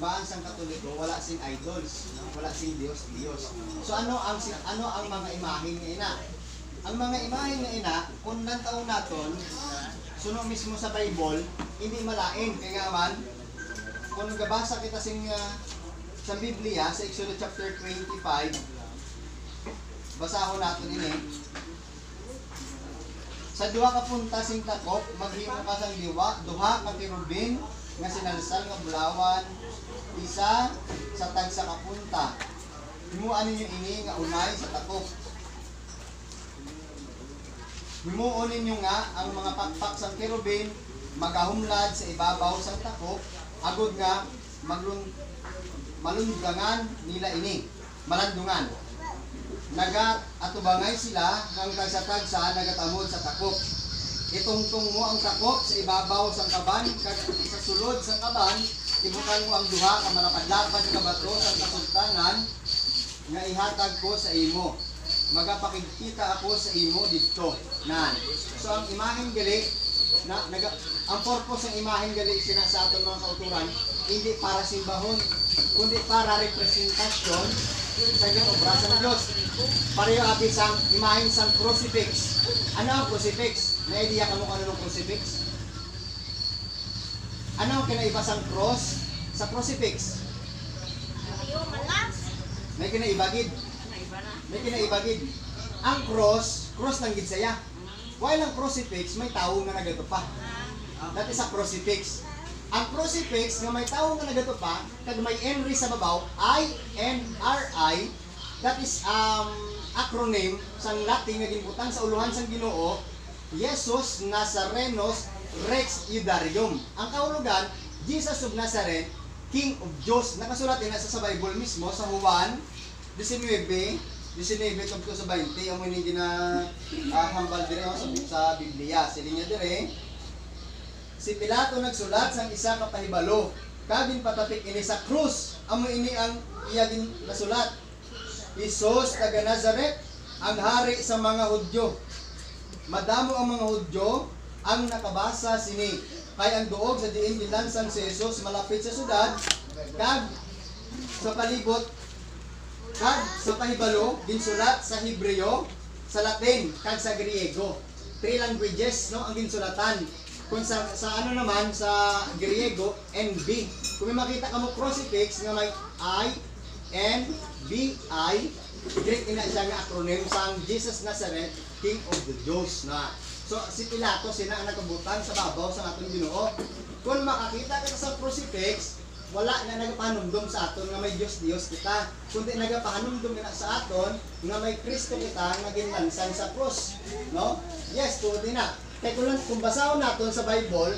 simbahan sang Katoliko wala sing idols, no? Wala sing Dios. So ano ang mga imahen nga ina? Ang mga imahen nga ina, kung nantaon naton, suno mismo sa Bible, hindi malain kaya man kung nagabasa kita sa Biblia sa Exodus chapter 25, basahon natin ini. Sa duha ka punta sing takop, maghimo ka sang duha ka kerubin nga sinalsal nga bulawan, isa sa tagsa ka punta. Himuan ninyo ini nga unay sa takop. Himuon ninyo nga ang mga pakpak sang kerubin magahumlad sa ibabaw sang takop, agod nga malundgangan nila ini, malandungan. Atubangay sila ng tagsa-tagsa nagatamod sa takop. Itungtong mo ang takop sa ibabaw sang kaban, kag sa sulod sang kaban, ibukan mo ang duha ka malapad-lapad nga bato sang kasultanan nga ihatag ko sa imo. Magapakikita ako sa imo didto. Nan. So ang imaheng gali ang purpose ng imaheng gali sa aton mga kauturan, hindi para simbahon, kundi para representasyon sa obra ng Diyos. Pareho abi sang imaheng sang crucifix. Ano ang crucifix? May idea ka mo kung ano ng crucifix? Ano ang kinaiba sang cross sa crucifix? May kinaibagid. Ang cross ng gidsaya. While ang crucifix, may tao nga nagatupa. That is a crucifix. Ang crucifix nga may tao nga nagatupa, kag may Henry sa babaw, I-N-R-I, that is acronym sang Latin nga ginbutang sa uluhan sang Ginoo, Jesus Nazarenos Rex Iudarium. Ang kahulugan, Jesus of Nazareth, King of Diyos. Nakasulat din sa Bible mismo sa Juan 19 tungkol sa 20, ang hindi hambal dire sa Biblia. Silinya dire, si Pilato nagsulat sang isa ka pahibalo, kabin patapik ini sa krus, amo ini ang iyagin nasulat. Jesus taga Nazareth, ang hari sa mga Hudyo. Madamo ang mga Hudyo ang nakabasa sini, kay ang duog sa diin ginlansang si Jesus malapit sa syudad, kag sa palibot, kag sa pahibalo ginsulat sa Hebreo, sa Latin, kag sa Griego. 3 languages no ang ginsulatan. Kung sa ano naman sa Griego, NB. Kung may makita ka mo crucifix nga may I-N-B-I, Greek ina siya nga acronym sang Jesus Nazareth, King of the Jews na. So si Pilato sina ang nagkabutan sa babaw sa atong Ginoo. Kung makakita ka sa crucifix, wala na nagapanumdum sa aton nga may Diyos kita, kundi nagapanumdum na sa aton nga may Kristo kita nga ginlansan sa cross, no? Yes, tuod na. Kaya kung basahon naton sa Bible,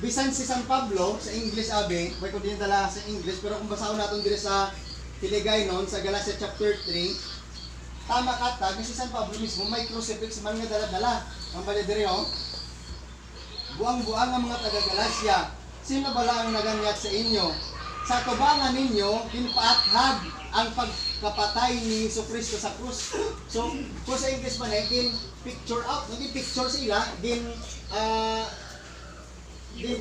bisan si San Pablo sa English abi, may kung din dala sa English, pero kung basahon naton dire sa Hiligaynon sa Galatia chapter 3, tama kata, si San Pablo mismo may crucifix man nga dala-dala. Ang bali dire buang-buang ang mga taga-Galacia. Sino bala ang naganyat sa inyo? Sa tubangan ninyo, pinpaathag ang pagkapatay ni Jesucristo sa krus. So, kung sa English man picture out, naging picture sila, din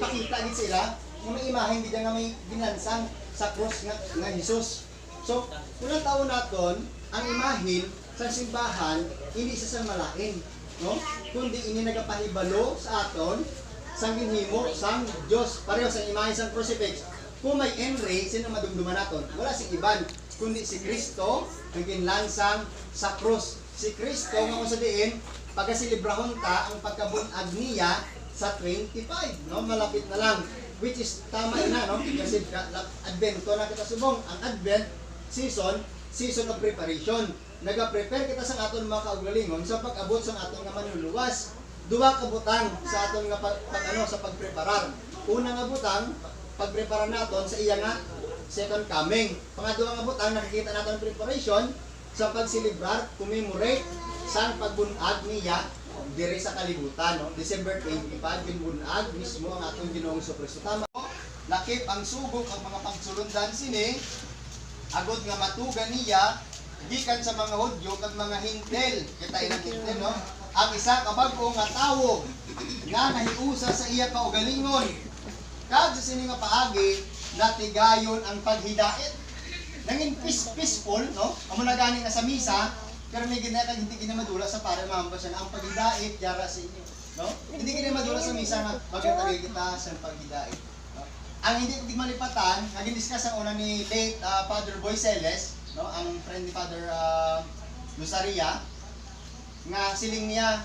pakita din sila, nga may imahen din nga may ginlansang sa krus nga Jesus. So, kung taon naton, ang imahen sa simbahan, hindi sa malain, no? Kundi ini nagapahibalo sa aton, sang ginhimo sang Dios, pareho sa imahe sang crucifix. Kung may Henry, sino madumduman naton? Wala si iban, kundi si Kristo ang ginlansang sa krus. Si Kristo nga kung sa diin, pagkasilibrahon ta ang pagkabunag niya sa 25, no? Malapit na lang, which is tama na, no? Kasi Advento na kita subong. Ang Advent season of preparation. Naga-prepare kita sa aton mga kaugalingon sa pag-abot sa aton nga manluluwas. Duwa ka butang sa aton nga sa pagpreparar. Una nga butang, pagpreparar naton sa iya nga second coming. Pangadua nga butang, nakikita naton preparation sa pagsilibrar, commemorate sa pagbunag niya diri sa kalibutan, no? December 25 binbunag mismo ang atong Ginoong Jesucristo. Tama po, lakip ang subok ang mga pagsulundan sini, agod nga matugan niya gikan sa mga Hudyo kag mga Hintel. Kita ilang Hintel, no? Ang isa ka bag-o nga tawo nga nahiusa sa iya kaugalingon. Kag sa sini nga paagi, natigayon ang paghidait. Nangin peaceful, no? Amo na gani na sa misa, pero may ginakag hindi ginamadula sa para mamba siya na ang paghidait yara sa inyo, no? Hindi ginamadula sa misa na magkatagay kita sa paghidait. No? Ang hindi ko malipatan, naging discuss ang una ni late Father Boy Celes, no? Ang friend ni Father Lusaria, nga siling niya,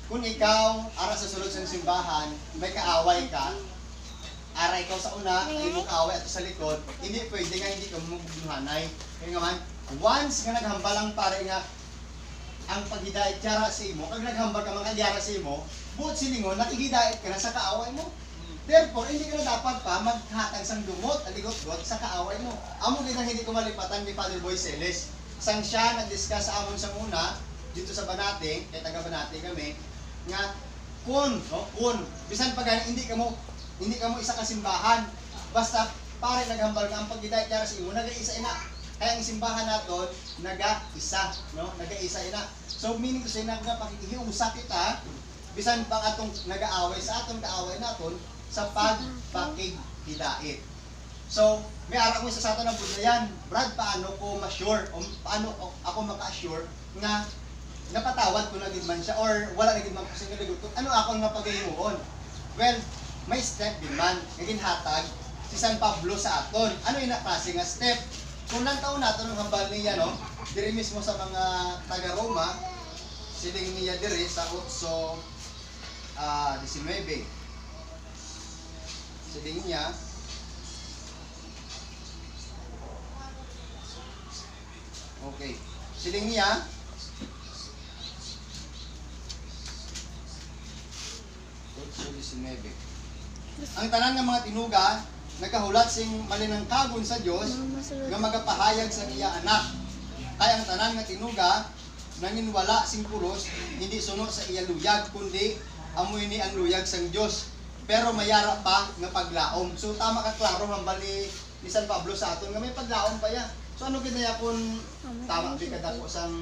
kung ikaw ara sa sulod sa simbahan, may kaaway ka, ara ikaw sa una, ay mong kaaway at sa likod, hindi pwede nga hindi ka mabugnuhanay. Kaya nga man, once nga naghambalang pare nga ang paghidait yara sa imo, kag naghambal ka man yara sa imo, buot silingon, nakihidait ka na sa kaaway mo. Therefore, hindi ka na dapat pa maghatag sang dumot, aligot-got sa kaaway mo. Amo din ang hindi ko malipatan ni Father Boy Celes. Sang siya nag-discuss sa amon sa una, dito sa Banate, kay taga Banate kami, nga kun bisan pa gani hindi ka mo isa ka simbahan, basta pare naghambal nga ang paghidait yara sa imo, nagaisa ina. Kaya ang simbahan naton naga-isa, no? Naga-isa ina. So meaning to say nga pakikihiusa kita bisan pang atong nag-aaway sa aton kaaway naton sa pagpakighidait. So, may ara ko sa aton ng budlayan, Brad, paano ko ma-sure o paano ako maka-assure nga napatawad ko na gid man siya or wala na gid man ko sa naligot ko. Ano ako nga pagahimuon? Well, may step din man naging hatag si San Pablo sa aton. Ano ina klase nga step? Kung lang taon nato ng hambal niya, no? Diri mismo sa mga taga Roma, siling niya diri sa 8:19. Siling niya okay. Siling niya ang tanan ng mga tinuga nagahulat sing malinangkagon sa Dios nga magapahayag sa iya anak. Kaya ang tanan nga tinuga nanginwala sing puros hindi suno sa iya luyag kundi amoy ni ang luyag sang Dios. Pero mayara pa nga paglaom. So tama ka klaro hambal ni San Pablo sa aton nga may paglaom pa ya. So ano kinaya kun tama bi kada ko sang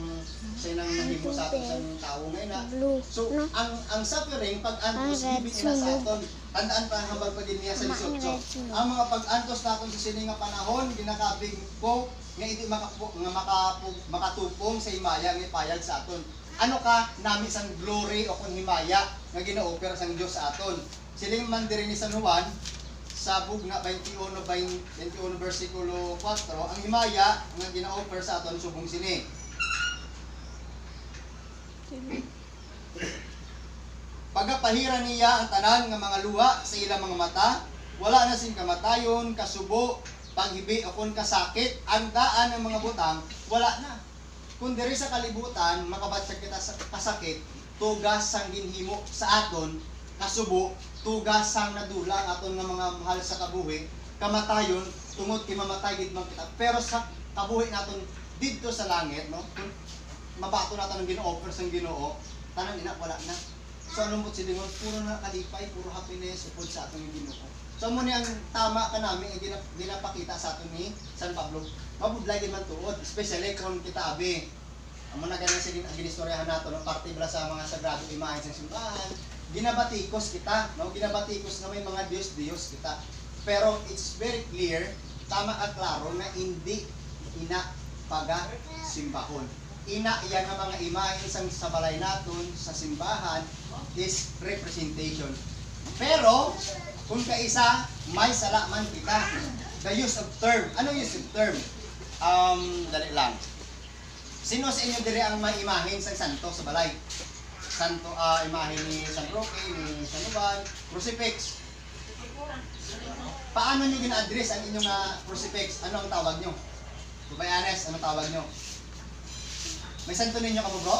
sinang nahimo sa aton sang tawo ngay na. So ang suffering pag antos ibig ina sa aton. Tandaan pa hambal pag niya sa 18. Ang mga pag-antos naton sa sini nga panahon ginakabig ko nga hindi makatupong sa himaya nga ipayag sa aton. Ano ka nami sang glory o kun himaya nga gina-offer sang Dios sa aton. Siling man diri ni San Juan sa bugna 21 versikulo 4, ang himaya nga gina-offer sa aton subong sini. Pagapahira niya ang tanan nga mga luha sa ilang mga mata, wala na sing kamatayon, kasubo, paghibi o kun kasakit, ang daan ng mga butang, wala na. Kung diri sa kalibutan, makabatsag kita sa kasakit, tugas sang ginhimo sa aton, kasubo, tugas sang nadulang aton nga mga mahal sa kabuhi, kamatayon, tungod kay mamatay gid man kita. Pero sa kabuhi naton didto sa langit, no? Mabato naton ang gino-offer sang Ginoo, tanang ina wala na. So ano mo silingon, puro na kalipay, puro happiness upod sa atong Ginoo. So mo ni ang tama ka namin ang ginapakita sa aton ni San Pablo. Mabudlay gid man tuod, especially kung kita abi. Amo na ganin sige ang ginistoryahan nato ng parte bala sa mga sagrado imahe sa simbahan. Ginabatikos kita, no? Ginabatikos na may mga Diyos kita. Pero it's very clear, tama at klaro na hindi ina paga-simbahon. Ina yan ang mga imahe isang sa balay naton sa simbahan is representation. Pero kung kaisa may salaman kita. The use of term. Ano use of term? Dali lang. Sino sa inyo diri ang may imahe sa santo sa balay? Santo imahe ni San Roque, ni San Juan, crucifix. Paano niyo gina-address ang inyong crucifix? Ano ang tawag niyo? Tubayanes, ano tawag niyo? May santo ninyo ka mo, bro?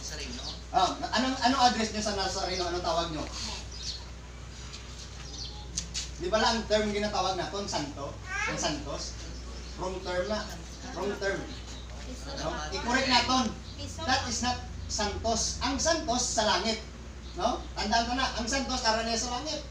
Nazareno. Anong address niyo sa Nazareno? Anong tawag niyo? Di ba lang ang term ginatawag naton santo? Ang santos? Wrong term na. Wrong term. No? I-correct naton. That is not santos. Ang santos sa langit. No? Tandaan ko na, ang santos karaniya sa langit.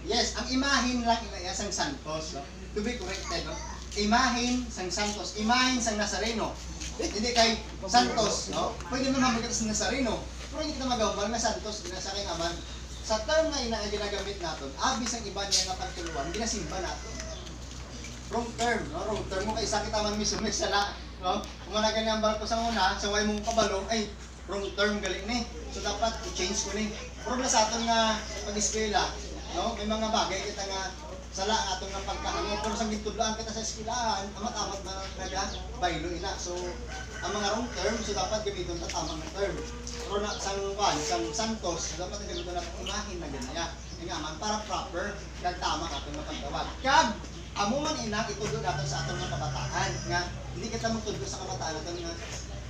Yes, ang imahin lang sang santos. No? To be corrected. No? Imahin sang santos, imahin sang Nazareno. Hindi kay santos, no? Pwede mo naman kita sa Nazareno. Pero hindi kita magawal na santos, ginasa kay aman. sa term na ina ginagamit natin, abis ang iba niya nga pagtuluan, ginasimba natin. Wrong term, no? Wrong term mo kay sakit man mismo sala, no? Kung man gani ang barko sa una, sa way mong kabalo, ay wrong term galing ni. So dapat i-change ko ni. Pero sa aton nga pag-eskwela, no? May mga bagay kita nga sala aton nga pagkahango, pero sa gitudlaan kita sa eskwelahan, amat-amat na naga baylo ina. So ang mga wrong term, so dapat gamiton ta tamang na term. Pero na sang Santos, dapat gamiton na unahin na ganaya. Nga man para proper kag tama aton nga pagtawag. Kag amo man ina itudo natin sa aton nga kabataan nga hindi kita magtudlo sa kabataan natin nga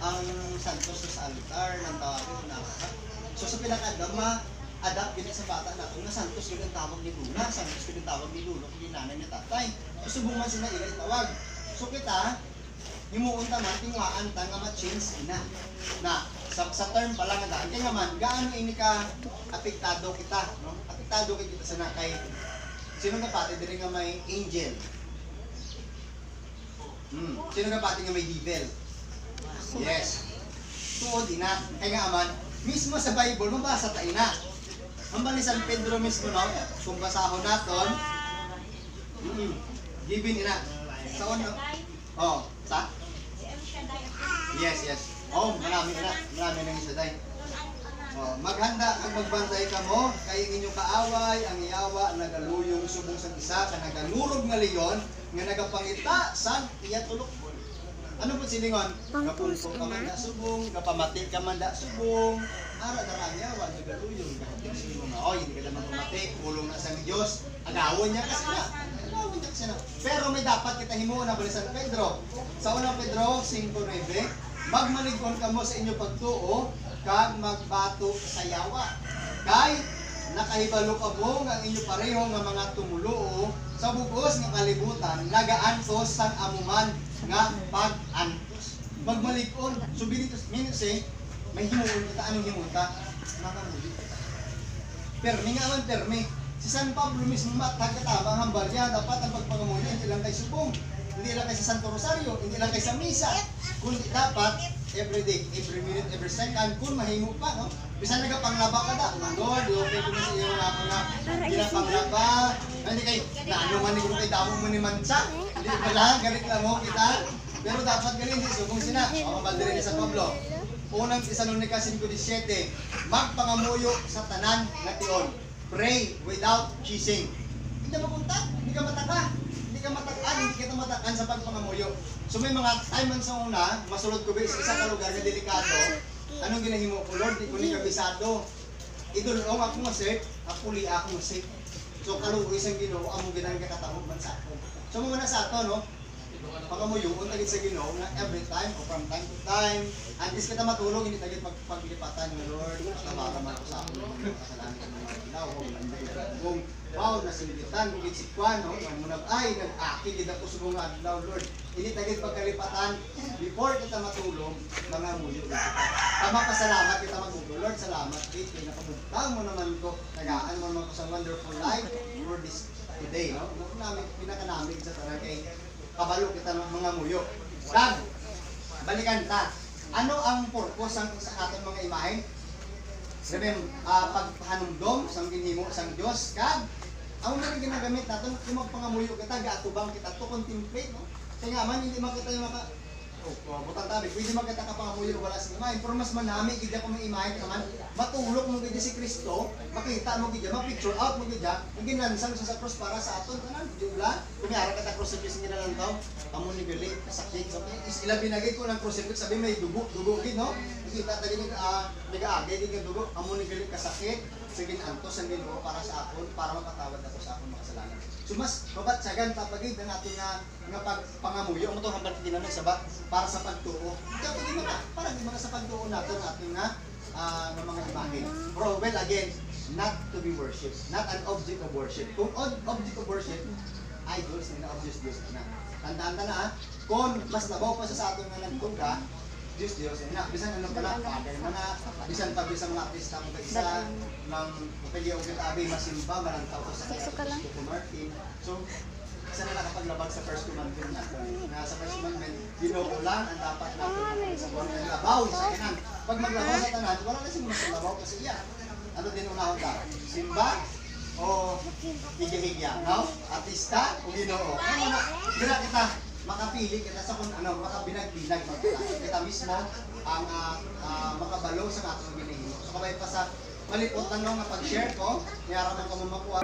ang Santos sa altar ng tawagin na. So sa pinaka-adama adapt din sa bata natin nga Santos yun ang tawag ni Luna, Santos yun ang tawag ni Lulo, ni nanay ni tatay. So subukan sila ila itawag. So kita himuon ta man tingwaan ta nga ma-change ina na sa term pa lang nga daan kaya man gaano ini ka apektado kita, no? Apektado kita sa nakay sino nga pati diri nga may angel? Sino nga pati nga may devil? Yes. Tuod ina. Kaya nga man, mismo sa Bible, mabasa tayo na. Ang ni San Pedro mismo, no? Kung basahon natin, giving ina. Sa ano? Oh, sa? Yes, yes. Oh, marami ina. Marami nang isa tayo. Oh, maghanda ang magbantay ka mo, kay inyong kaaway, ang iyawa, nagaluyong subong sa isa, ka nagalurog nga leyon, nga nagapangita, san iya tulok. Ano po silingon? Kapungko ka man da subong, kapamati ka man da subong, ara na kanya, wala nagaluyong, kapatid silingon nga, oy, hindi ka naman pumati, pulong na sa Diyos, agawon niya kasi na. Agawon niya kasi na. Pero may dapat kita himuon na balisan Pedro. Sa unang Pedro 5:9, magmaligkon ka mo sa inyo pagtuo, kag magbato sa yawa. Kay nakahibalo ka mo nga inyo pareho nga mga tumuluo sa bugos nga kalibutan nagaantos sang amuman nga pag-antos. Magmalig-on. So binitos minute may himuon kita anong himuon ta? Makamuli kita. Permi nga man permi. Si San Pablo mismo matagkatama ang barya dapat ang pagpangamuyo hindi lang kay subong, hindi lang kay sa Santo Rosario, hindi lang kay sa misa, kundi dapat every day, every minute, every second, kung mahimo pa, no? Bisan nagapanglaba ka da, Lord, okay ko na sa iyo nga po nga, ginapanglaba, hindi kay, naano man ni kay damo mo ni Mansa, hindi pala, galit lang mo kita, pero dapat galing, hindi subong sina, makabaldiri ni San Pablo. Unang Tesalonica 5:17, magpangamuyo sa tanan na tion, pray without ceasing. Hindi ka mapunta, hindi ka mataka, hindi kita matakan sa pagpangamuyo. So may mga time man sa una, masulod ko ba sa isa ka lugar na delikado, anong ginahimo ko, Lord, di ko ni kabisado. Idulong ako nga safe, apuli ako nga safe. So kaluoy isang Ginoo, amo ginang kakatawag man sa ako. So muna sa ato, no? Pangamuyo, tagit sa Ginoo na every time o from time to time, antes kita matulog, hindi tagit paglipatan ng Lord, tabara man ako sa ako, kasalanan ko ng mga ilaw, kung wow, nasilitan, kung itsikwan, no? Munag ay, nag-aki, gid ako subong adlaw, Lord. Hindi tagit pagkalipatan, before kita matulog, mga muyo kita. Tama pa salamat kita magmulo, Lord, salamat, Kate, pinakabugtang mo naman ko, nagaan mo naman ko sa wonderful life, for this today, no? Pinakanamig sa tanan kay kabalo kita ng mga muyo. Kag, balikan ta. Ano ang purpose sa ating mga imahe? Sabi, paghanumdom sang ginhimo sang Dios kag ang mga ginagamit natin yung magpangamuyo kita, gaatubang kita to contemplate, no? Kaya nga man hindi makita yung mga butang tabi, pwede makita ka pangamuyo wala sa imahe, pero mas manami gid ako ng imahe naman, matulog mo gid si Kristo, makita mo gid, ma-picture out mo gid, ang ginansang sa cross para sa aton tanan, di ba? Kunyara ka ta crucifix nga lang taw, amo ni gali sakit. So ila binagay ko ng crucifix, sabi may dugo gid, no? Kita tadi nag-aagay gid nga dugo, amo ni gali kasakit, sige antos ang Ginoo para sa aton, para mapatawad ako sa akong makasalanan. So mas mabatsagan tapagid ang aton nga pagpangamuyo mo to hambal ginamit sa para sa pagtuo. Kaya di man para di man sa pagtuo natin ating nga mga imahe. Bro, well again, not to be worshipped, not an object of worship. Kung object of worship, idols na obvious Diyos na. Tandaan ta na kung mas labaw pa sa aton nga nagtungka, Diyos na. Bisan ano pala, bagay mga bisan pa bisan mga artista mo isa ng pwede yung kitabi masimba malantaw ko sa Cristo Martin. So isa na nakapaglabag sa first commandment natin. Na sa first commandment, Ginoo lang ang dapat natin sa buwan ng labaw sa kinan. Pag maglabaw sa tanan, wala na siya maglabaw kasi iya. Ano din unahon ka? Simba o higya-higya, no? Artista o Ginoo. Ano na? Dira kita makapili kita sa kung ano, makabinag-binag kita mismo ang makabalo sa atong ginahimo. So kabay pa sa malipot lang nga pag-share ko, niara man ko makuha.